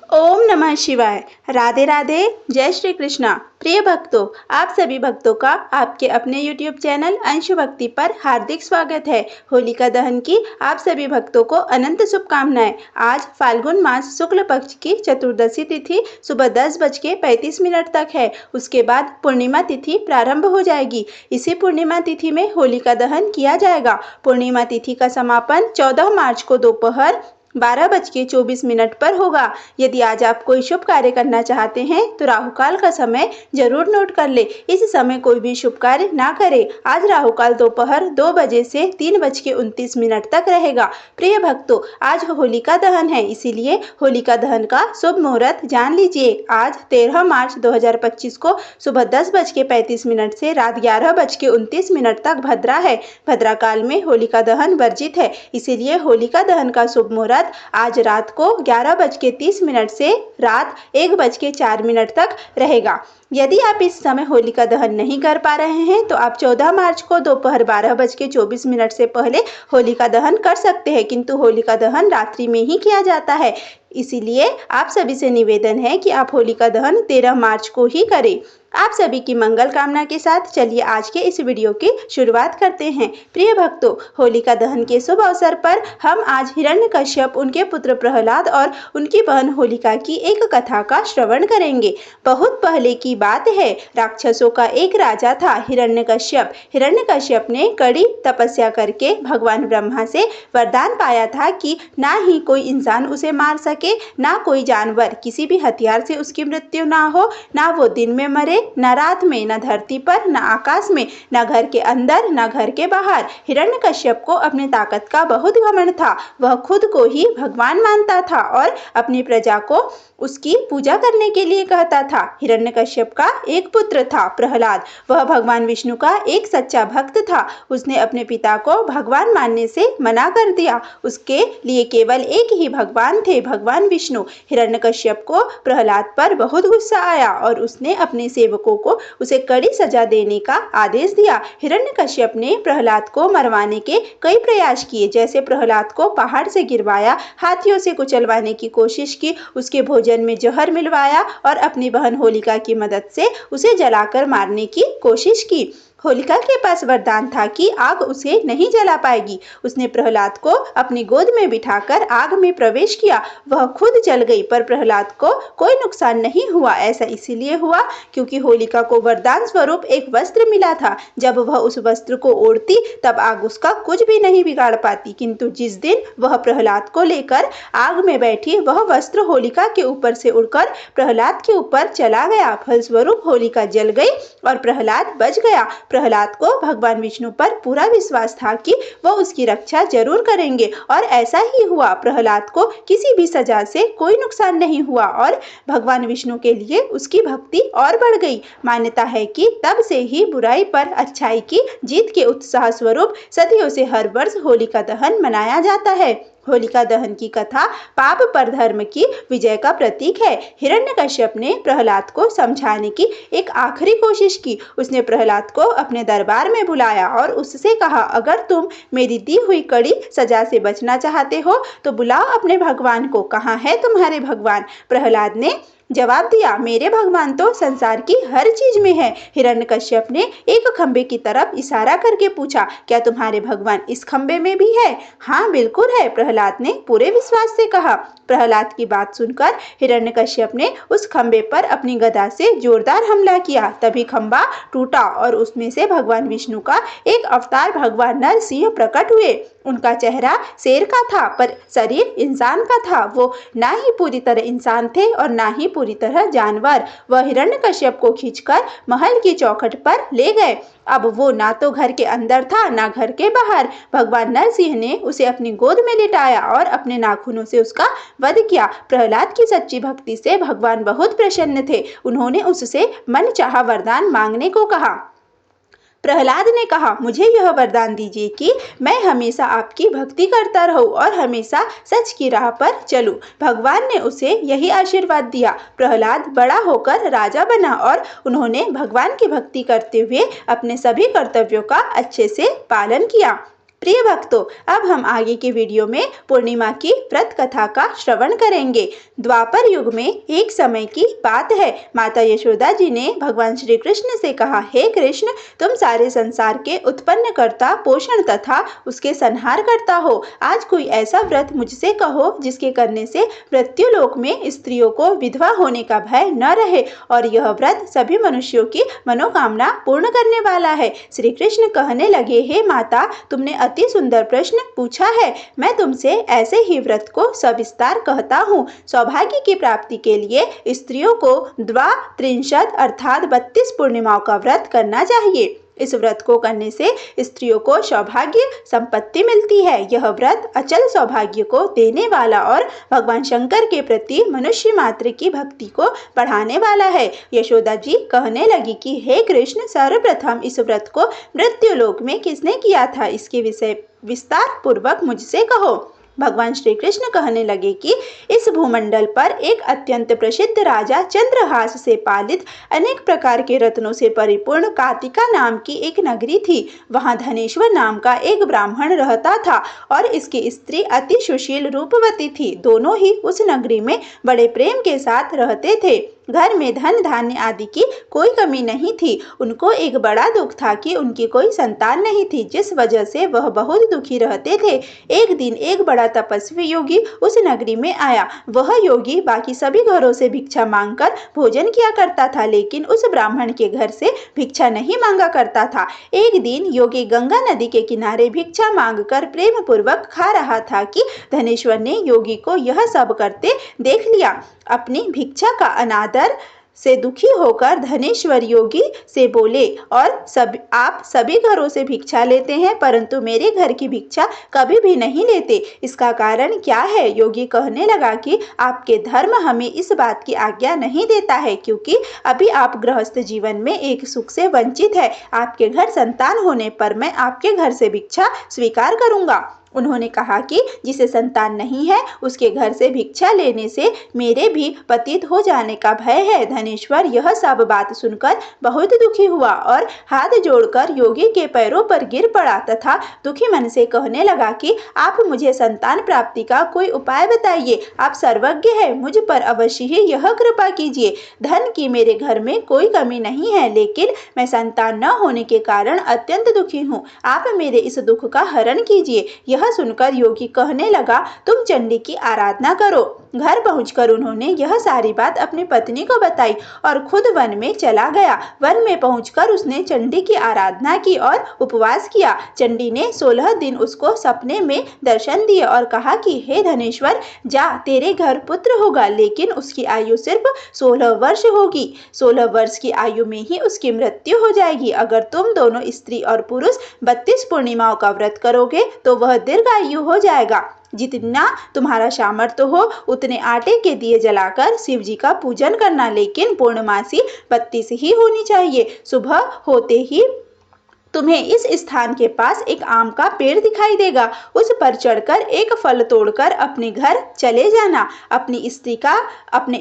ओम नमः शिवाय। राधे राधे। जय श्री कृष्णा। प्रिय भक्तों, आप सभी भक्तों का आपके अपने YouTube चैनल अंश भक्ति पर हार्दिक स्वागत है। होलिका दहन की आप सभी भक्तों को अनंत शुभकामनाएं। आज फाल्गुन मास शुक्ल पक्ष की चतुर्दशी तिथि सुबह 10:35 तक है। उसके बाद पूर्णिमा तिथि प्रारंभ हो जाएगी। इसी पूर्णिमा तिथि में होलिका दहन किया जाएगा। पूर्णिमा तिथि का समापन 14 मार्च को दोपहर 12:24 पर होगा। यदि आज आप कोई शुभ कार्य करना चाहते हैं तो राहु काल का समय जरूर नोट कर ले। इस समय कोई भी शुभ कार्य ना करें। आज राहु काल दोपहर 2 बजे से 3:29 तक रहेगा। प्रिय भक्तों, आज होलिका दहन है, इसीलिए होलिका दहन का शुभ मुहूर्त जान लीजिए। आज 13 मार्च 2025 को सुबह 10:35 से रात 11:29 तक भद्रा है। भद्रा काल में होलिका दहन वर्जित है, इसीलिए होलिका दहन का शुभ मुहूर्त आज रात को 11:30 से रात 1:04 तक रहेगा। यदि आप इस समय होलिका दहन नहीं कर पा रहे हैं तो आप 14 मार्च को दोपहर 12:24 से पहले होलिका दहन कर सकते हैं, किंतु होलिका दहन रात्रि में ही किया जाता है। इसीलिए आप सभी से निवेदन है कि आप होलिका दहन 13 मार्च को ही करें। आप सभी की मंगल कामना के साथ चलिए आज के इस वीडियो की शुरुआत करते हैं। प्रिय भक्तों, होलिका दहन के शुभ अवसर पर हम आज हिरण्यकश्यप, उनके पुत्र प्रहलाद और उनकी बहन होलिका की एक कथा का श्रवण करेंगे। बहुत पहले की बात है, राक्षसों का एक राजा था हिरण्यकश्यप। हिरण्यकश्यप ने कड़ी तपस्या करके भगवान ब्रह्मा से वरदान पाया था कि ना ही कोई इंसान उसे मार सके, ना कोई जानवर, किसी भी हथियार से उसकी मृत्यु ना हो, ना वो दिन में मरे, न रात में, न धरती पर, न आकाश में, न घर के अंदर, न घर के बाहर। हिरण्यकश्यप को अपनी ताकत का बहुत घमंड था। वह खुद को ही भगवान मानता था और अपनी प्रजा को उसकी पूजा करने के लिए कहता था। हिरण्यकश्यप का एक पुत्र था प्रहलाद। वह भगवान विष्णु का एक सच्चा भक्त था। उसने अपने पिता को भगवान मानने से मना कर दिया। उसके लिए केवल एक ही भगवान थे, भगवान विष्णु। हिरण्यकश्यप को प्रहलाद पर बहुत गुस्सा आया और उसने अपने सेवकों को उसे कड़ी सजा देने का आदेश दिया। हिरण्यकश्यप ने प्रहलाद को मरवाने के कई प्रयास किए, जैसे प्रहलाद को पहाड़ से गिरवाया, हाथियों से कुचलवाने की कोशिश की, उसके भोजन में जहर मिलवाया और अपनी बहन होलिका की मदद से उसे जलाकर मारने की कोशिश की। होलिका के पास वरदान था कि आग उसे नहीं जला पाएगी। उसने प्रहलाद को अपनी गोद में बिठाकर आग में प्रवेश किया। वह खुद जल गई, पर प्रहलाद को कोई नुकसान नहीं हुआ। ऐसा इसीलिए हुआ क्योंकि होलिका को वरदान स्वरूप एक वस्त्र मिला था। जब वह उस वस्त्र को ओढ़ती तब आग उसका कुछ भी नहीं बिगाड़ पाती, किंतु जिस दिन वह प्रहलाद को लेकर आग में बैठी, वह वस्त्र होलिका के ऊपर से उड़कर प्रहलाद के ऊपर चला गया। फलस्वरूप होलिका जल गई और प्रहलाद बच गया। प्रहलाद को भगवान विष्णु पर पूरा विश्वास था कि वह उसकी रक्षा जरूर करेंगे और ऐसा ही हुआ। प्रहलाद को किसी भी सजा से कोई नुकसान नहीं हुआ और भगवान विष्णु के लिए उसकी भक्ति और बढ़ गई। मान्यता है कि तब से ही बुराई पर अच्छाई की जीत के उत्साह स्वरूप सदियों से हर वर्ष होलिका दहन मनाया जाता है। होलिका दहन की कथा पाप पर धर्म की विजय का प्रतीक है। हिरण्यकश्यप ने प्रहलाद को समझाने की एक आखिरी कोशिश की। उसने प्रहलाद को अपने दरबार में बुलाया और उससे कहा, अगर तुम मेरी दी हुई कड़ी सजा से बचना चाहते हो तो बुलाओ अपने भगवान को। कहाँ है तुम्हारे भगवान? प्रहलाद ने जवाब दिया, मेरे भगवान तो संसार की हर चीज में है। हिरण्यकश्यप ने एक खंबे की तरफ इशारा करके पूछा, क्या तुम्हारे भगवान इस खंबे में भी है? हाँ बिल्कुल है, प्रहलाद ने पूरे विश्वास से कहा। प्रहलाद की बात सुनकर हिरण्यकश्यप ने उस खंबे पर अपनी गदा से जोरदार हमला किया। तभी खंबा टूटा और उसमें से भगवान विष्णु का एक अवतार भगवान नरसिंह प्रकट हुए। उनका चेहरा शेर का था पर शरीर इंसान का था। वो ना ही पूरी तरह इंसान थे और ना ही पूरी तरह जानवर। वह हिरण्यकश्यप को खींचकर महल की चौखट पर ले गए। अब वो ना तो घर के अंदर था ना घर के बाहर। भगवान नरसिंह ने उसे अपनी गोद में लिटाया और अपने नाखूनों से उसका वध किया। प्रहलाद की सच्ची भक्ति से भगवान बहुत प्रसन्न थे। उन्होंने उससे मनचाहा वरदान मांगने को कहा। प्रहलाद ने कहा, मुझे यह वरदान दीजिए कि मैं हमेशा आपकी भक्ति करता रहूं और हमेशा सच की राह पर चलूं। भगवान ने उसे यही आशीर्वाद दिया। प्रहलाद बड़ा होकर राजा बना और उन्होंने भगवान की भक्ति करते हुए अपने सभी कर्तव्यों का अच्छे से पालन किया। प्रिय भक्तों, अब हम आगे के वीडियो में पूर्णिमा की व्रत कथा का श्रवण करेंगे। द्वापर युग में एक समय की बात है। माता यशोदा जी ने भगवान श्री कृष्ण से कहा, हे कृष्ण, तुम सारे संसार के उत्पन्न करता, पोषण तथा उसके संहार करता हो। आज कोई ऐसा व्रत मुझसे कहो जिसके करने से मृत्युलोक में स्त्रियों को विधवा होने का भय न रहे और यह व्रत सभी मनुष्यों की मनोकामना पूर्ण करने वाला है। श्री कृष्ण कहने लगे, हे माता, तुमने अति सुंदर प्रश्न पूछा है। मैं तुमसे ऐसे ही व्रत को सविस्तार कहता हूँ। सौभाग्य की प्राप्ति के लिए स्त्रियों को द्वात्रिंशत् अर्थात 32 पूर्णिमाओं का व्रत करना चाहिए। इस व्रत को करने से स्त्रियों को सौभाग्य संपत्ति मिलती है। यह व्रत अचल सौभाग्य को देने वाला और भगवान शंकर के प्रति मनुष्य मात्र की भक्ति को बढ़ाने वाला है। यशोदा जी कहने लगी कि हे कृष्ण, सर्वप्रथम इस व्रत को मृत्युलोक में किसने किया था, इसके विषय विस्तार पूर्वक मुझसे कहो। भगवान श्री कृष्ण कहने लगे कि इस भूमंडल पर एक अत्यंत प्रसिद्ध राजा चंद्रहास से पालित अनेक प्रकार के रत्नों से परिपूर्ण कातिका नाम की एक नगरी थी। वहां धनेश्वर नाम का एक ब्राह्मण रहता था और इसकी स्त्री अति सुशील रूपवती थी। दोनों ही उस नगरी में बड़े प्रेम के साथ रहते थे। घर में धन धान्य आदि की कोई कमी नहीं थी। उनको एक बड़ा दुख था कि उनकी कोई संतान नहीं थी, जिस वजह से वह बहुत दुखी रहते थे। एक दिन एक बड़ा तपस्वी योगी उस नगरी में आया। वह योगी बाकी सभी घरों से भिक्षा मांगकर भोजन किया करता था, लेकिन उस ब्राह्मण के घर से भिक्षा नहीं मांगा करता था। एक दिन योगी गंगा नदी के किनारे भिक्षा मांगकर प्रेम पूर्वक खा रहा था कि धनेश्वर ने योगी को यह सब करते देख लिया। अपनी भिक्षा का अनादर से दुखी होकर धनेश्वर योगी से बोले, और आप सभी घरों से भिक्षा लेते हैं परंतु मेरे घर की भिक्षा कभी भी नहीं लेते, इसका कारण क्या है? योगी कहने लगा कि आपके धर्म हमें इस बात की आज्ञा नहीं देता है, क्योंकि अभी आप गृहस्थ जीवन में एक सुख से वंचित है। आपके घर संतान होने पर मैं आपके घर से भिक्षा स्वीकार करूंगा। उन्होंने कहा कि जिसे संतान नहीं है उसके घर से भिक्षा लेने से मेरे भी पतित हो जाने का भय है। धनेश्वर यह सब बात सुनकर बहुत दुखी हुआ और हाथ जोड़कर योगी के पैरों पर गिर पड़ा तथा दुखी मन से कहने लगा कि आप मुझे संतान प्राप्ति का कोई उपाय बताइए। आप सर्वज्ञ है, मुझ पर अवश्य ही यह कृपा कीजिए। धन की मेरे घर में कोई कमी नहीं है, लेकिन मैं संतान न होने के कारण अत्यंत दुखी हूँ। आप मेरे इस दुख का हरण कीजिए। यह सुनकर योगी कहने लगा, तुम चंडी की आराधना करो। घर पहुंचकर उन्होंने यह सारी बात अपनी पत्नी को बताई और खुद वन में चला गया। वन में पहुंचकर उसने चंडी की आराधना की और उपवास किया। चंडी ने 16 दिन उसको सपने में दर्शन दिए और कहा कि हे धनेश्वर, जा, तेरे घर पुत्र होगा, लेकिन उसकी आयु सिर्फ 16 वर्ष होगी। 16 वर्ष की आयु में ही उसकी मृत्यु हो जाएगी। अगर तुम दोनों स्त्री और पुरुष 32 पूर्णिमाओं का व्रत करोगे तो वह दीर्घायु हो जाएगा। जितना तुम्हारा सामर्थ्य हो उतने आटे के दिए जलाकर शिव जी का पूजन करना, लेकिन पूर्णमासी 32 ही होनी चाहिए। सुबह होते ही तुम्हें इस स्थान के पास एक आम का पेड़ दिखाई देगा। उस पर चढ़कर एक फल तोड़कर अपने घर चले जाना। अपनी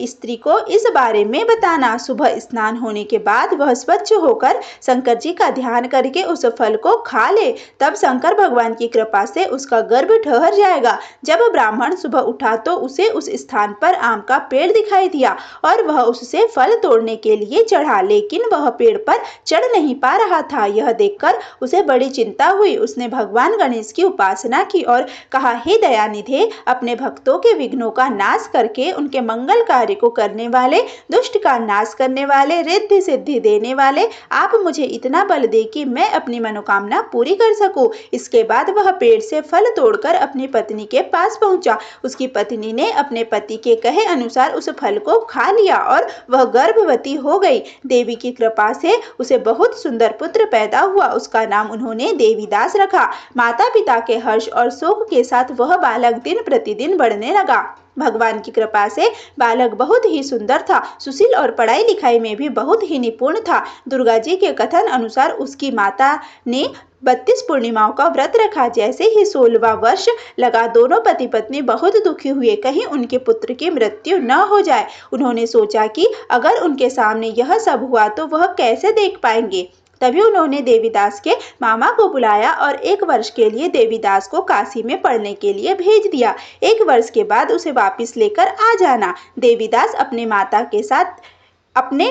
स्त्री को इस बारे में बताना। सुबह स्नान होने के बाद वह स्वच्छ होकर शंकर जी का ध्यान करके उस फल को खा ले। तब शंकर भगवान की कृपा से उसका गर्भ ठहर जाएगा। जब ब्राह्मण सुबह उठा तो उसे उस स्थान पर आम का पेड़ दिखाई दिया और वह उससे फल तोड़ने के लिए चढ़ा, लेकिन वह पेड़ पर चढ़ नहीं पा रहा था। यह देखकर उसे बड़ी चिंता हुई। उसने भगवान गणेश की उपासना की और कहा, हे दयानिधे, अपने भक्तों के विघ्नों का नाश करके उनके मंगल कार्य को करने वाले, दुष्ट का नाश करने वाले, रिद्धि सिद्धि देने वाले, आप मुझे इतना बल दे कि मैं अपनी मनोकामना पूरी कर सकूं। इसके बाद वह पेड़ से फल तोड़कर अपनी पत्नी के पास पहुंचा। उसकी पत्नी ने अपने पति के कहे अनुसार उस फल को खा लिया और वह गर्भवती हो गई। देवी की कृपा से उसे बहुत सुंदर पुत्र पैदा हुआ। उसका नाम उन्होंने देवीदास रखा। माता पिता के हर्ष और शोक के साथ वह बालक दिन प्रतिदिन बढ़ने लगा। भगवान की कृपा से बालक बहुत ही सुंदर था, सुशील और पढ़ाई लिखाई में भी बहुत ही निपुण था। दुर्गा जी के कथन अनुसार उसकी माता ने 32 पूर्णिमाओं का व्रत रखा। जैसे ही 16वां वर्ष लगा, दोनों पति पत्नी बहुत दुखी हुए, कहीं उनके पुत्र की मृत्यु न हो जाए। उन्होंने सोचा कि अगर उनके सामने यह सब हुआ तो वह कैसे देख पाएंगे। तभी उन्होंने देवीदास के मामा को बुलाया और 1 वर्ष के लिए देवीदास को काशी में पढ़ने के लिए भेज दिया। 1 वर्ष के बाद उसे वापस लेकर आ जाना। देवीदास अपने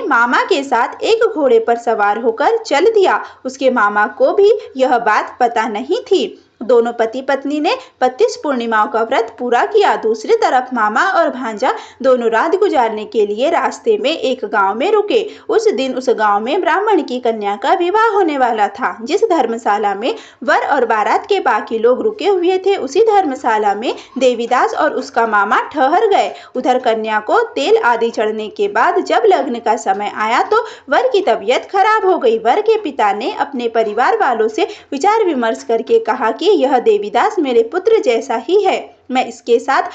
मामा के साथ एक घोड़े पर सवार होकर चल दिया। उसके मामा को भी यह बात पता नहीं थी। दोनों पति पत्नी ने 32 पूर्णिमाओं का व्रत पूरा किया। दूसरी तरफ मामा और भांजा दोनों रात गुजारने के लिए रास्ते में एक गांव में रुके। उस दिन उस गांव में ब्राह्मण की कन्या का विवाह होने वाला था। जिस धर्मशाला में वर और बारात के बाकी लोग रुके हुए थे, उसी धर्मशाला में देवीदास और उसका मामा ठहर गए। उधर कन्या को तेल आदि चढ़ने के बाद जब लग्न का समय आया तो वर की तबीयत खराब हो गई। वर के पिता ने अपने परिवार वालों से विचार विमर्श करके कहा कि यह देवीदास मेरे पुत्र जैसा ही है, मैं इसके साथ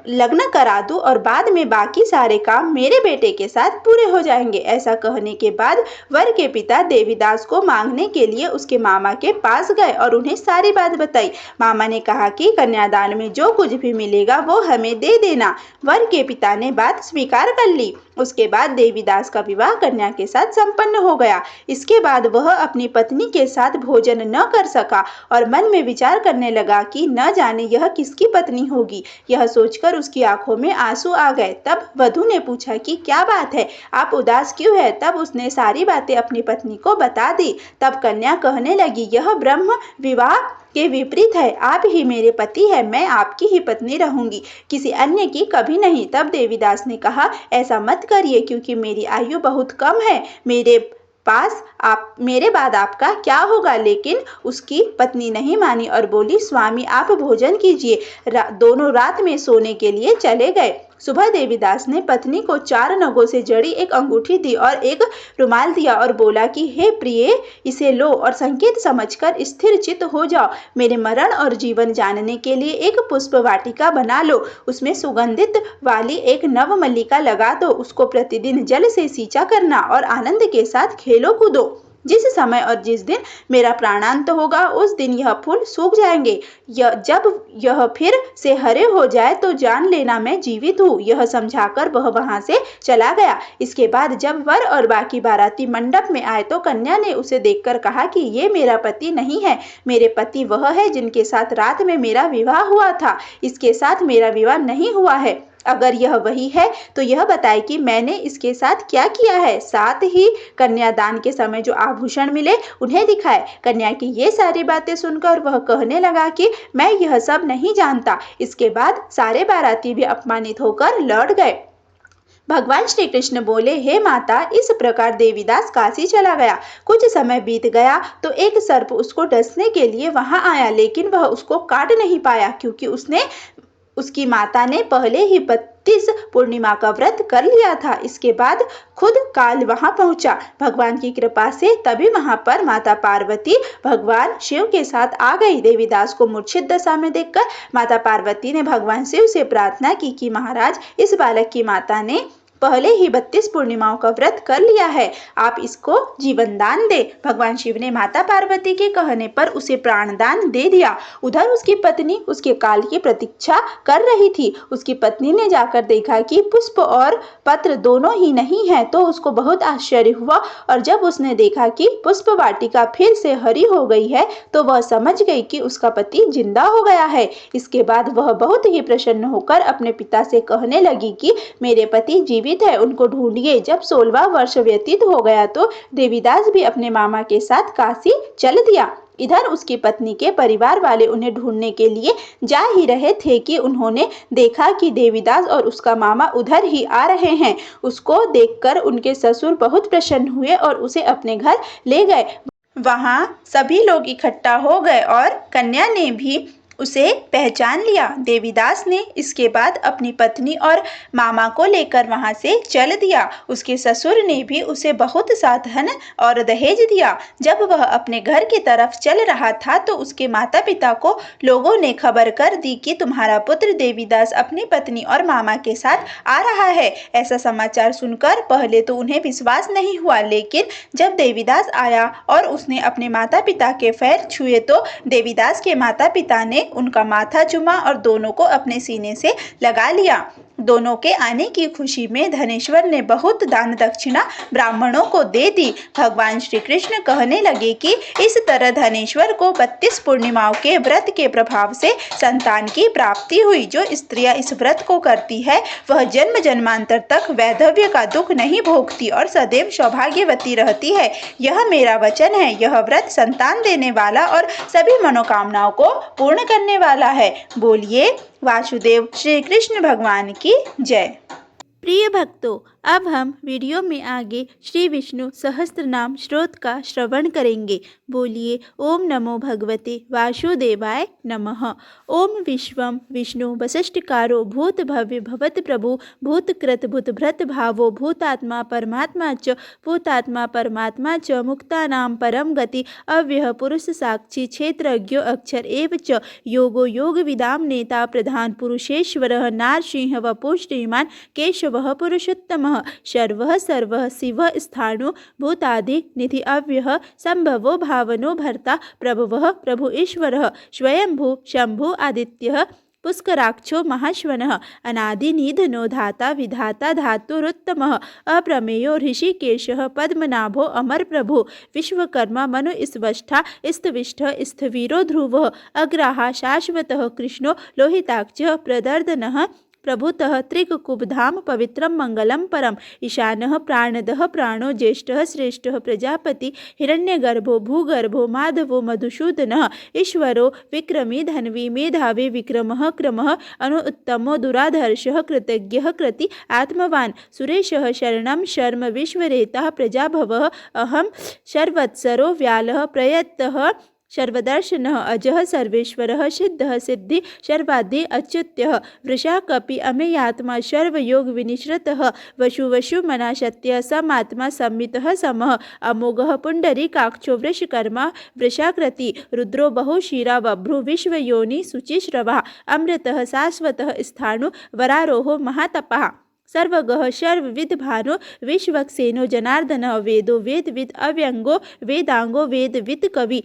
लग्न करा दूं और बाद में बाकी सारे काम मेरे बेटे के साथ पूरे हो जाएंगे। ऐसा कहने के बाद वर के पिता देवीदास को मांगने के लिए उसके मामा के पास गए और उन्हें सारी बात बताई। मामा ने कहा कि कन्यादान में जो कुछ भी मिलेगा वो हमें दे देना। वर के पिता ने बात स्वीकार कर ली। उसके बाद देवीदास का विवाह कन्या के साथ संपन्न हो गया। इसके बाद वह अपनी पत्नी के साथ भोजन न कर सका और मन में विचार करने लगा कि न जाने यह किसकी पत्नी होगी। यह सोचकर उसकी आंखों में आंसू आ गए। तब वधू ने पूछा कि क्या बात है, आप उदास क्यों है? तब उसने सारी बातें अपनी पत्नी को बता दी। तब कन्या कहने लगी, यह ब्रह्म विवाह के विपरीत है। आप ही मेरे पति है, मैं आपकी ही पत्नी रहूंगी, किसी अन्य की कभी नहीं। तब देवीदास ने कहा, ऐसा मत करिए क्योंकि मेरी आयु बहुत कम है, मेरे बाद आपका क्या होगा? लेकिन उसकी पत्नी नहीं मानी और बोली, स्वामी आप भोजन कीजिए। दोनों रात में सोने के लिए चले गए। सुबह देवीदास ने पत्नी को 4 नगों से जड़ी एक अंगूठी दी और एक रुमाल दिया और बोला कि हे प्रिय, इसे लो और संकेत समझकर स्थिर चित्त हो जाओ। मेरे मरण और जीवन जानने के लिए एक पुष्प वाटिका बना लो, उसमें सुगंधित वाली एक नव मल्लिका लगा दो। उसको प्रतिदिन जल से सींचा करना और आनंद के साथ खेलो कूदो। जिस समय और जिस दिन मेरा प्राणांत होगा उस दिन यह फूल सूख जाएंगे। जब यह फिर से हरे हो जाए तो जान लेना मैं जीवित हूँ। यह समझाकर वह वहां से चला गया। इसके बाद जब वर और बाकी बाराती मंडप में आए तो कन्या ने उसे देखकर कहा कि ये मेरा पति नहीं है, मेरे पति वह है जिनके साथ रात में मेरा विवाह हुआ था। इसके साथ मेरा विवाह नहीं हुआ है। अगर यह वही है तो यह बताए कि मैंने इसके साथ क्या किया है। साथ ही कन्यादान के समय जो आभूषण मिले उन्हें दिखाए। कन्या की ये सारी बातें सुनकर वह कहने लगा कि मैं यह सब नहीं जानता। इसके बाद सारे बाराती भी अपमानित होकर लौट गए। भगवान श्री कृष्ण बोले, हे माता, इस प्रकार देवीदास काशी चला गया। कुछ समय बीत गया तो एक सर्प उसको डसने के लिए वहां आया, लेकिन वह उसको काट नहीं पाया क्योंकि उसकी माता ने पहले ही 32 पूर्णिमा का व्रत कर लिया था। इसके बाद खुद काल वहां पहुंचा। भगवान की कृपा से तभी वहां पर माता पार्वती भगवान शिव के साथ आ गई। देवीदास को मूर्छित दशा में देखकर माता पार्वती ने भगवान शिव से प्रार्थना की कि महाराज, इस बालक की माता ने पहले ही 32 पूर्णिमाओं का व्रत कर लिया है, आप इसको जीवन दान दे। भगवान शिव ने माता पार्वती के कहने पर उसे प्राण दान दे दिया। उधर उसकी पत्नी उसके काल की प्रतीक्षा कर रही थी। उसकी पत्नी ने जाकर देखा कि पुष्प और पत्र दोनों ही नहीं है तो उसको बहुत आश्चर्य हुआ और जब उसने देखा कि पुष्प वाटिका फिर से हरी हो गई है तो वह समझ गई कि उसका पति जिंदा हो गया है। इसके बाद वह बहुत ही प्रसन्न होकर अपने पिता से कहने लगी कि मेरे पति जीवित है, उनको ढूंढिए। जब 16वां वर्ष व्यतीत हो गया तो देवीदास भी अपने मामा के साथ काशी चल दिया। इधर उसकी पत्नी के परिवार वाले उन्हें ढूंढने के लिए जा ही रहे थे कि उन्होंने देखा कि देवीदास और उसका मामा उधर ही आ रहे हैं। उसको देखकर उनके ससुर बहुत प्रसन्न हुए और उसे अपने घर ले गए। वहां सभी लोग इकट्ठा हो गए और कन्या ने भी उसे पहचान लिया। देवीदास ने इसके बाद अपनी पत्नी और मामा को लेकर वहां से चल दिया। उसके ससुर ने भी उसे बहुत सा धन और दहेज दिया। जब वह अपने घर की तरफ चल रहा था तो उसके माता पिता को लोगों ने खबर कर दी कि तुम्हारा पुत्र देवीदास अपनी पत्नी और मामा के साथ आ रहा है। ऐसा समाचार सुनकर पहले तो उन्हें विश्वास नहीं हुआ, लेकिन जब देवीदास आया और उसने अपने माता पिता के पैर छुए तो देवीदास के माता पिता ने उनका माथा चूमा और दोनों को अपने सीने से लगा लिया। दोनों के आने की खुशी में धनेश्वर ने बहुत दान दक्षिणा ब्राह्मणों को दे दी। भगवान श्री कृष्ण कहने लगे कि इस तरह धनेश्वर को 32 पूर्णिमाओं के व्रत के प्रभाव से संतान की प्राप्ति हुई। जो स्त्रियां इस व्रत को करती है वह जन्म जन्मांतर तक वैधव्य का दुख नहीं भोगती और सदैव सौभाग्यवती रहती है। यह मेरा वचन है। यह व्रत संतान देने वाला और सभी मनोकामनाओं को पूर्ण करने वाला है। बोलिए वासुदेव श्री कृष्ण भगवान की जय। प्रिय भक्तों, अब हम वीडियो में आगे श्री विष्णु सहस्त्र नाम श्रोत का श्रवण करेंगे। बोलिए ओम नमो भगवते वासुदेवाय नमः। ओम विश्वम विष्णु वसिष्ठकारो भूत भव्य भवत प्रभु भूतकृत भूतभृत भावो भूतात्मा परमात्मा च मुक्तानां परम गति अव्यय पुरुष साक्षी क्षेत्रज्ञो अक्षर एव च योगो योग विदाम नेता प्रधान पुरुषेश्वरः नारसिंह वपु श्रीमान केशवः पुरुषोत्तमः सर्वः सर्वः शिवः स्थाणु भूतादि निधि अव्ययः संभवो भावनो भर्ता प्रभवः प्रभु ईश्वरः स्वयंभू शंभु आदित्यः पुष्कराक्षो महाश्वनः अनादिनिधनो धाता विधाता धातुरुत्तमः अप्रमेयो ऋषिकेशः पद्मनाभो अमर प्रभु विश्वकर्मा मनु स्वस्था स्तविष्ठ स्थवीरो ध्रुवः अग्राहा शाश्वतः कृष्णो लोहिताक्षः प्रदर्दनः प्रभुतः त्रिककुब्धाम पवित्रम मंगलम परम ईशानः प्राणदः प्राणो ज्येष्ठः श्रेष्ठः प्रजापति हिरण्यगर्भो भूगर्भो माधवो मधुसूदनः ईश्वरो विक्रमी धन्वी मेधावी विक्रमः क्रमः अनुत्तमो दुराधर्षः कृतज्ञः कृति आत्मवान् सुरेशः शरणं शर्म विश्वरेतः प्रजाभवः अहं शर्वत्सरो व्यालः प्रयत्तः सर्वदर्शनः अजः सर्वेश्वरः सिद्धः सिद्धि सर्वाद्धि अच्युत्यः वृषा कपि अमेयात्मा सर्वयोग विनिश्रितः वशु मना सत्य समात्मा संमितः समः अमोघः पुंडरीकाक्षो वृषकर्मा वृषाकृति रुद्रो बहुशिरा बभ्रु विश्वयोनि शुचिश्रवा अमृतः शाश्वतः स्थाणु वरारोहो महातपः सर्वगः सर्वविद भानो विश्वक्सेनो जनार्दनः वेदो वेदविद अव्यंगो वेदांगो वेदविद कवि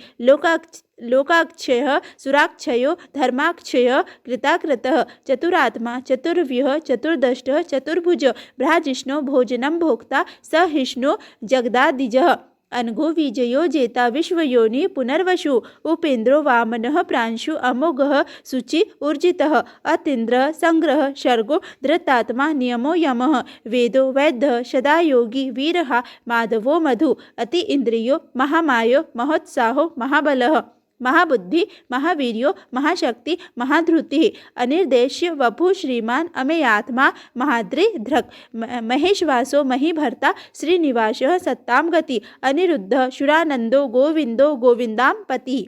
लोकाक्षयः सुराक्षयो धर्माक्षयः कृताकृतः चतुरात्मा चतुर्व्यूह चतुर्दष्टः चतुर्भुज भ्राजिष्णो भोजनं भोक्ता सहिष्णु जगदादिजः अनघो विजयो जेता विश्वयोनि पुनर्वसु उपेन्द्रो वामनः प्रांशु अमोघः शुचि ऊर्जितः अतीन्द्र संग्रह सर्गो धृतात्मा नियमो यमः वेदो वैद्य सदा योगी वीरः माधवो मधु अति इंद्रियो महामायो महोत्साहो महाबलः महाबुद्धि महावीर्यो महाशक्ति महाधृति अनिर्देश्य वपु श्रीमान अमेयात्मा महाद्रिधृक् महेशवासो महीभर्ता श्रीनिवासः सत्तां गति अनिरुद्ध शुरानंदो गोविंदो गोविंदां पति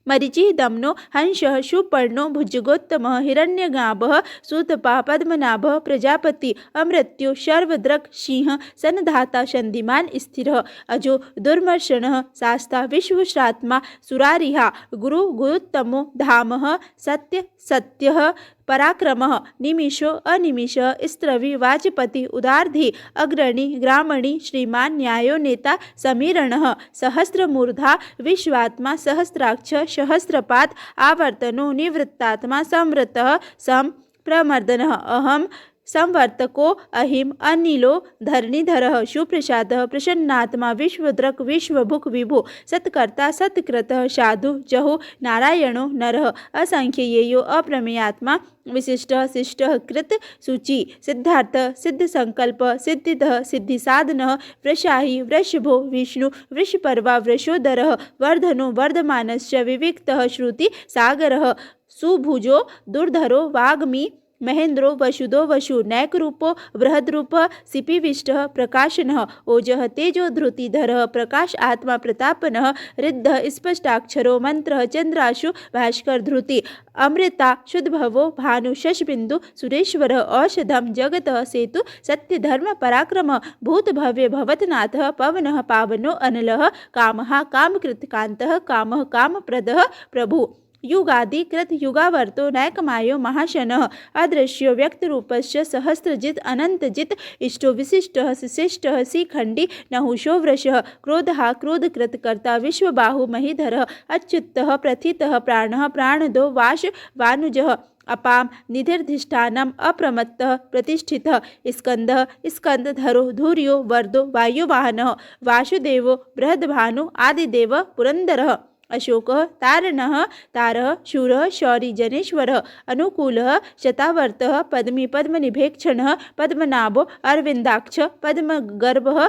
मरीचि दमनो हंसः सुपर्णो भुजगोत्तमः हिरण्यगाभः सूतपा पद्मनाभः प्रजापति अमृत्यो सर्वदृक् सिंह सन्धाता सन्धिमान स्थिरः अजो दुर्मर्शनः शास्ता विश्वश्रात्मा सुरारिहा गुरु गुरुत्तमो धामः सत्य सत्यः पराक्रमः निमिषो अनिमिषः स्त्रवी वाचपति उदार्धि अग्रणी ग्रामणी श्रीमान न्यायो नेता समीरणः सहस्रमूर्धा विश्वात्मा सहस्राक्ष सहस्रपाद आवर्तनो निवृत्तात्मा संवृतः सम प्रमर्दनः अहम संवर्तको अहिम अनिलो धरणीधरः सुप्रसादः प्रसन्नात्मा विश्वद्रक विश्वभुक विभु सत्कर्ता सत्कृतः साधु जहु नारायणो नरः असंख्येयो अप्रमेयात्मा विशिष्टः शिष्टः कृत सूचि सिद्धार्थ सिद्ध संकल्प सिद्धिदः सिद्धि साधनः वृषाही वृषभो विष्णु वृषपर्वा वृषोदरः वर्धनो वर्धमानश्च विविक्तः श्रुति सागरः सुभुजो दुर्धरो वाग्मी महेन्द्रो वसुदो वसु नैकरूपो बृहद्रूप सिपिविष्टः प्रकाशनः ओजः तेजो धृतिधरः प्रकाश आत्मा प्रतापनः रिद्धः स्पष्टाक्षरो मंत्रः चंद्राशु भास्कर धृति अमृता शुद्धभवो भानु शशबिंदु सुरेश्वरः औषधम जगतः सेतु सत्यधर्म पराक्रम भूत भव्य भवतनाथः पवनः पावनो अनलः कामः कामकृतकान्तः कामः कामप्रदः प्रभु युगादि कृत युगावर्तो नैकमायो महाशनः अदृश्यो व्यक्तरूपस्य सहस्रजित अनंतजित इष्टो विशिष्टः शिशिष्टः शिखंडी नहुषो वृषः क्रोधः क्रोधकृतकर्ता विश्वबाहु महीधरः अच्युतः प्रथितः प्राणः प्राणदो वाश वानुजः अपां निधिर्धिष्ठानम् अप्रमत्तः प्रतिष्ठितः स्कंदः स्कंदधरो धूर्यो वर्धो वायुवाहनः वासुदेवो बृहद्भानु आदिदेव पुरंदरः अशोकः तारणः तारः शूरः शौरी जनेश्वरः अनुकूलः शतावर्तः पद्मी पद्मनिभेक्षणः पद्मनाभो अरविंदाक्ष पद्मगर्भः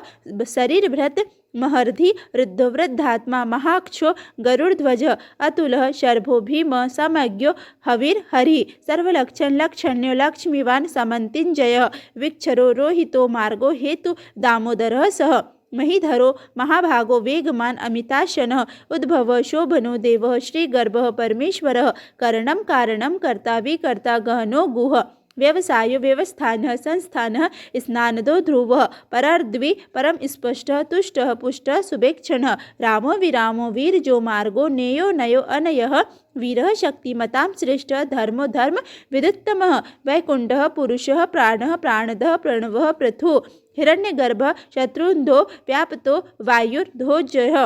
शरीरभृत् महर्धि वृद्धो वृद्धात्मा महाक्षो गरुड़ध्वज अतुलः शर्भो भीम समज्ञो हवीर हरि सर्वलक्षण लक्षण्यो लक्ष्मीवान समन्तिंजय विक्षरो रोहितो मार्गो हेतु दामोदरः सह महीधरो महाभागो वेगमान अमिताशनः उद्भव शोभनो देवः श्रीगर्भः परमेश्वरः करणं कारणं कर्ता विकर्ता गहनो गुह व्यवसायो व्यवस्थानः संस्थानः स्नानदो ध्रुवः परर्द्वि परम स्पष्टः तुष्टः पुष्टः सुभेक्षणः रामो विरामो वीरजो मार्गो नेयो नयो अनयः वीरः शक्तिमतां श्रेष्ठः धर्मो धर्म विदुत्तमः वैकुण्ठः पुरुषः प्राणः प्राणदः प्रणवः पृथु हिरण्यगर्भः शत्रुन्धो व्यापतो वायुर्ध्वजः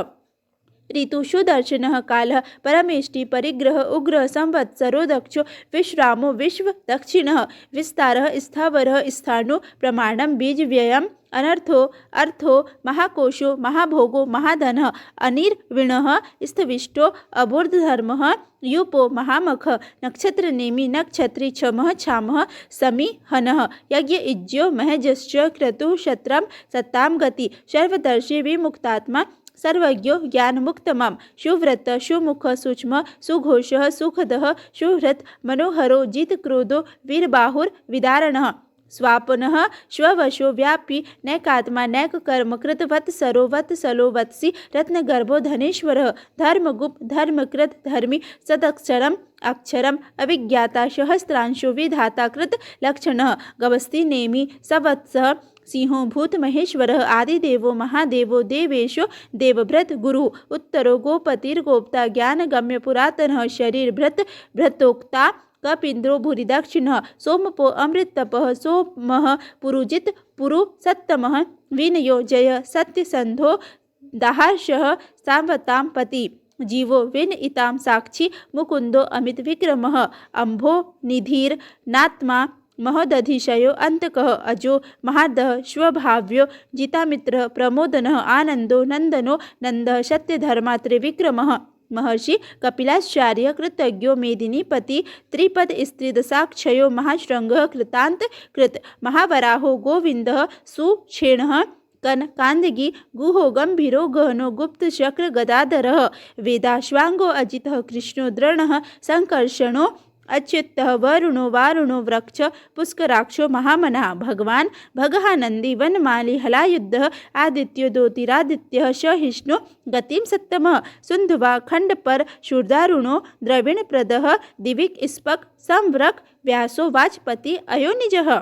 ऋतुषु दर्शनः कालः परमेष्टि परिग्रह उग्र संवत्सरो दक्षो विश्रामो विश्व दक्षिणः विस्तारः स्थावरः स्थाणु प्रमाणं बीज व्ययम् अनर्थो अर्थो महाकोशो महाभोगो महाधनः अनिर्विणः स्थविष्टो अबोधधर्मः यूपो महामख नक्षत्रनेमि नक्षत्री क्षमः क्षामः समीहनः यज्ञ इज्यो महजश्च क्रतुः शत्रं सत्तां गति सर्वदर्शी विमुक्तात्मा सर्वज्ञो ज्ञानमुक्तमं सुव्रत सुमुख सूक्ष्म सुघोषः सुखदः सुहृत् मनोहरो जितक्रोधो वीरबाहुर्विदारणः स्वापनः स्ववशो व्यापी नैकात्मा नैककर्मकृत वत्सरो वत्सलो वत्सी रत्नगर्भो धनेश्वरः धर्मगुप्त धर्मकृत धर्मी सदक्षरम् अक्षरम अभिज्ञाता सहस्रांशो विधाता कृत लक्षणः गवस्ती नेमि सवत्सः सिंहो भूत महेश्वरः आदिदेवो महादेवो देवेशो देवभृत गुरु उत्तरो गोपतिर्गोप्ता ज्ञानगम्य पुरातनः शरीरभृत भृतोक्ता कपीन्द्रो भूरिदक्षिणः सोमपो अमृततपः सोमः पुरुजित पुरु सत्तमः विनयो जय सत्यसंधो दाहर्षः सावतां पति जीवो विन इताम साक्षी मुकुंदो अमित विक्रमः अम्भो निधिर नात्मा महोदधिशयो अंतकः अजो महार्दः स्वभाव्यो जितामित्रः प्रमोदनः आनंदो नंदनो नंदः सत्यधर्मा त्रिविक्रमः महर्षि कपिलाचार्य कृतज्ञो मेदिनीपति त्रिपद स्त्रीदशाक्षयो महाशृंगः कृतांत कृत महावराहो गोविंदः सुक्षेणः कनकांदगी गुहो गंभीरो गहनो गुप्त शक्र गदाधरः वेदाश्वांगो अजितः कृष्णो द्रोणः संकर्षणो अच्युतः वरुणो वारुणो वृक्ष पुष्कराक्षो महामना भगवान भगहानंदी वनमाली हलायुद्धः आदित्यो ज्योतिरादित्यः सहिष्णु गतिम सत्तमः सुंधवा खंडपर शूरदारुणो द्रविणप्रदः दिविक स्पक संवृक व्यासो वाजपति अयोनिजः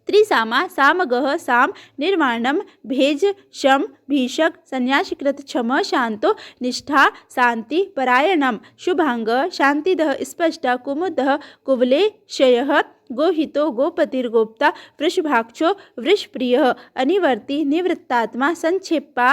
त्रिसामा सामगः साम निर्वाणम भेज शम भीषक संन्यासीकृत क्षम शांतो निष्ठा शांति परायणम शुभांग शांतिदः स्पष्टा कुमुदः कुवलेशयः गोहितो गोपतिर्गोप्ता वृषभाक्षो वृषप्रियः अनिवर्ति निवृत्तात्मा संक्षेपा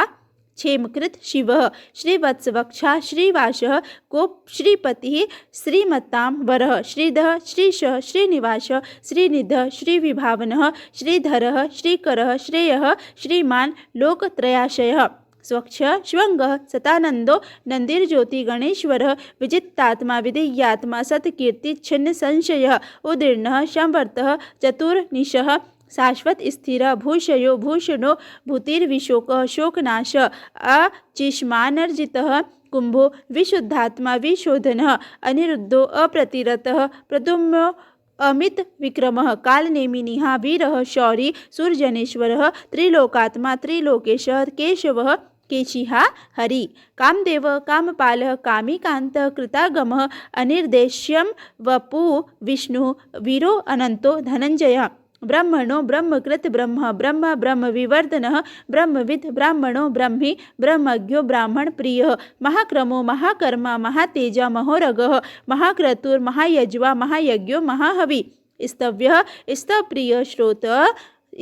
क्षेमकृत शिवः श्रीवत्सवक्षा श्रीवासः गोप श्रीपतिः श्रीमतां वरः श्रीधः श्रीशः श्रीनिवासः श्रीनिधः श्रीविभावनः श्रीधरः श्रीकरः श्रेयः श्रीमान लोकत्रयाशयः स्वच्छ श्वंगः सतानंदो नंदिर्ज्योति गणेश्वरः विजितात्मा विधेयात्मा सत्कीर्ति छिन्न संशयः उदीर्णः संवर्तः चतुर्निशः शाश्वत स्थिर भूषयो भूषणो भूतिर्विशोकः शोकनाशः अचिष्मानर्जितः कुंभो विशुद्धात्मा विशोधनः अनिरुद्धो अप्रतिरतः प्रद्युम्नो अमित विक्रमः कालनेमिनिः वीरः शौरी सूर्यजनेश्वरः त्रिलोकात्मा त्रिलोकेशः केशवः केशिहा हरि कामदेव कामपालः कामिकान्तः कृतागमः अनिर्देश्यं वपु विष्णु वीरो अनंतो धनंजयः ब्रह्मणो ब्रह्मकृत ब्रह्म ब्रह्म ब्रह्म विवर्धनः ब्रह्मविद ब्राह्मणो ब्रह्मी ब्रह्मज्ञो ब्राह्मण प्रियः महाक्रमो महाकर्मा महातेजा महोरगः महाक्रतुर महायज्वा महायज्ञो महाहवि स्तव्यः स्तवप्रिय श्रोत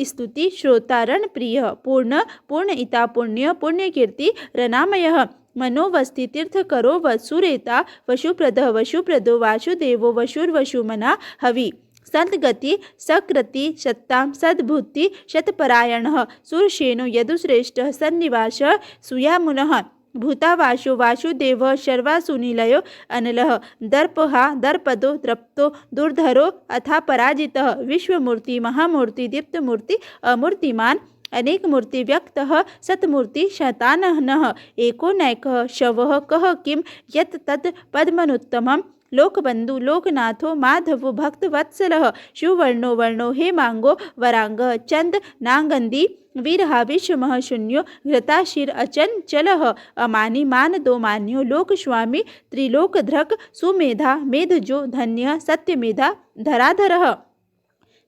स्तुति श्रोतारण प्रिय पूर्ण पूर्ण इता पुण्य पुण्यकीर्ति रनामयः मनोवस्ति तीर्थकरो वत्सुरेता वशुप्रदः वशुप्रदो वासुदेवो वशुर्वशुमना हवि संतगति सकृति सत्तां सद्भूति शतपरायणः सुरसेनो यदुश्रेष्ठः सन्निवासः सुयामुनः भूतावासो वासुदेवः सर्वासुनिलयो अनलः दर्पहा दर्पदो द्रप्तो दुर्धरो अथा पराजितः विश्वमूर्ति महामूर्ति दीप्तमूर्ति अमूर्तिमान अनेक मूर्ति व्यक्तः सतमूर्ति शतानहनः एको नैकः शवः कः किं यत् तत् पद्मनुत्तमं लोकबंधु लोकनाथो माधवो भक्तवत्सलः शिववर्णो वर्णो हेमांगो वरांगः चंद नांगंदी वीरहा विश्वमः शून्यो घृताशिर अचंचलः अमानी मानदो मान्यो लोकस्वामी त्रिलोकधृक् सुमेधा मेधजो धन्य सत्यमेधा धराधरः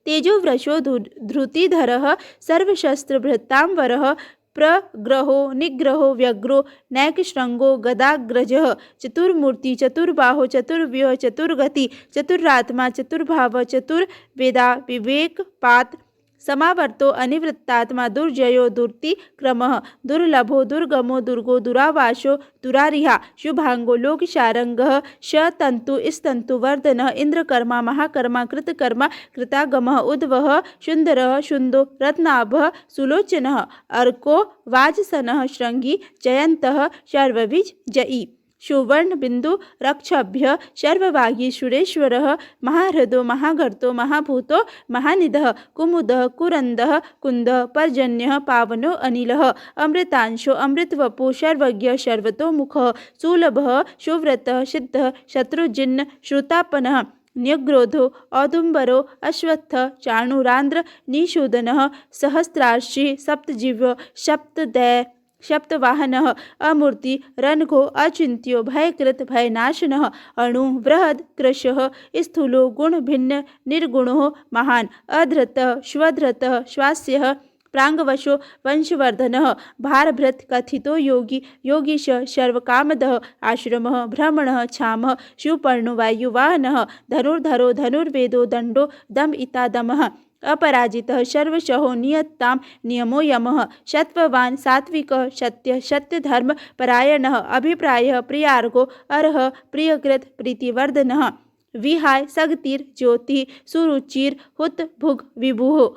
तेजोवृषो धृतिधरः सर्वशस्त्रभृतांवरः प्रग्रहो निग्रहो व्यग्रो नैकशृंगो गदाग्रजः चतुर्मूर्ति चतुर्बाहो चतुर्व्यूह चतुर्गति चतुरात्मा चतुर्भाव चतुर्वेदा विवेकपात समावर्तो अनिवृत्तात्मा दुर्जयो दुर्तिक्रमः दुर्लभो दुर्गमो दुर्गो दुरावासो दुरारिहा शुभांगो लोकशारंगः शतंतु स्तंतुवर्धनः इंद्रकर्मा महाकर्मा कृतकर्मा कृतागमः उद्वः सुंदरः शुंदो रत्नाभः सुलोचनः अर्को वाजसनः श्रृंगी जयंतः शर्वविज जयी सुवर्ण बिंदु रक्षभ्य सर्ववागी सुरेश्वरः महाहृदो महागर्तो महाभूतो महानिधः कुमुदः कुरंदः कुंदः पर्जन्यः पावनो अनिलः अमृतांशो अमृतवपो सर्वज्ञ सर्वतोमुखः सुलभः सुव्रतः सिद्धः शत्रुजिन्न श्रुतापनः न्यग्रोधो औदुम्बरो अश्वत्थ चाणुरांद्र निषूदनः सहस्रार्षि सप्तजीव सप्तदय सप्तवाहनः अमूर्ति रणघो अचिंत्यो भयकृत भयनाशनः अणु बृहद कृशः स्थूलो गुणभिन्न निर्गुणो महान् अधृतः श्वधृतः श्वास्यः प्रांगवशो वंशवर्धनः भारभृत कथितो योगी योगीश सर्वकामदः आश्रमः भ्रमणः क्षामः शिवपर्णो वायुवाहनः धनुर्धरो धनुर्वेदो दंडो दम इतादमः अपराजितः सर्वशहो नियतां नियमो यमः सत्ववान् सात्विकः सत्य सत्यधर्म परायणः अभिप्रायः प्रियार्गो अर्ह प्रियकृत प्रीतिवर्धनः विहाय सगतिर ज्योति सुरुचिर हुत भुग विभुः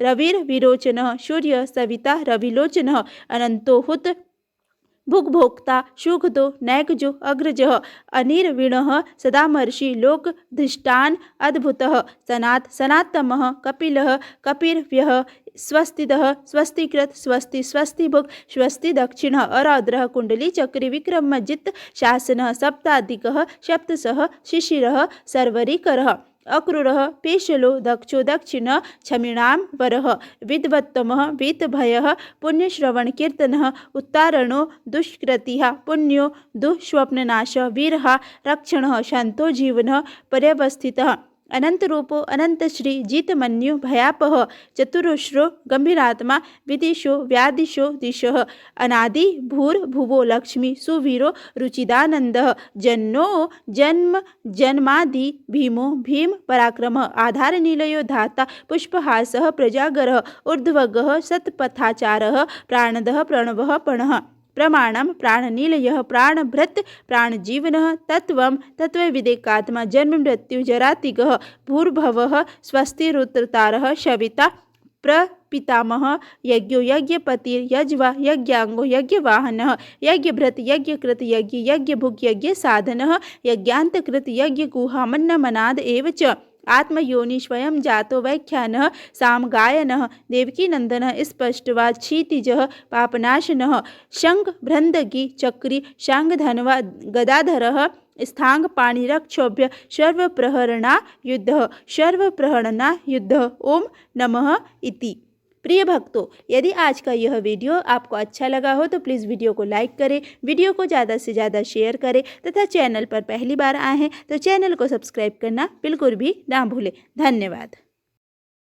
रविर विरोचनः सूर्य सविता रविलोचनः अनंतो हुत भुग्भोक्ता शुघदो नैकजो अग्रजः अनिर्विणः सदामर्षि लोकधृष्टान् अद्भुतः सनात् सनातमः कपिलः कपिर्व्यः स्वस्तिदः स्वस्तिकृत स्वस्ति स्वस्तिभुक् स्वस्ति दक्षिणः अरौद्रः कुंडली चक्री विक्रमजित् शासनः सप्ताधिकः सप्तशः शिशिरः सर्वरीकरः अक्रूरः पेशलो दक्षो दक्षिण क्षमिणां वरः विद्वत्तमः वीतभयः पुण्यश्रवणकीर्तनः उत्तारणो दुष्कृतिः पुण्यो दुःस्वप्ननाशः वीरः रक्षणः शान्तो जीवनः पर्यवस्थितः अनंतरूपो अनंतश्री जितमन्यु भयापह चतुरुश्रो गंभीरात्मा विदिशो व्यादिशो दिशः अनादि भूर्भुवो लक्ष्मी सुवीरो रुचिदानंदः जन्नो जन्म जन्मादि भीमो भीम पराक्रम आधार निलयो धाता पुष्पहासः प्रजागरः ऊर्ध्वगः सत्पथाचारः प्राणदः प्रणवः पणः प्रमाणम प्राणनिलयः प्राणभृत् प्राणजीवनः तत्वं तत्त्वविदेकात्मा जन्म मृत्यु जरातिगः भूर्भवः स्वस्तिरुत्रतारः शविता प्रपितामहः यज्ञो यज्ञपतिर यज्वा यज्ञांगो यज्ञवाहनः यज्ञभृत यज्ञकृत यज्ञ यज्ञभुक् यज्ञसाधनः यज्ञान्तकृत यज्ञगुहामन्नमनाद एव च आत्मयोनि स्वयं जातो व्याख्यानः सामगायनः देवकीनंदनः स्पष्टवा क्षितिजः पापनाशनः शंख भ्रंदगी चक्री शांगधनवा गदाधरः स्थांग पाणिरक्षोभ्य सर्वप्रहरणा युद्ध ओम नमः इति। प्रिय भक्तों, यदि आज का यह वीडियो आपको अच्छा लगा हो तो प्लीज़ वीडियो को लाइक करें, वीडियो को ज़्यादा से ज़्यादा शेयर करें तथा चैनल पर पहली बार आए हैं तो चैनल को सब्सक्राइब करना बिल्कुल भी ना भूलें। धन्यवाद।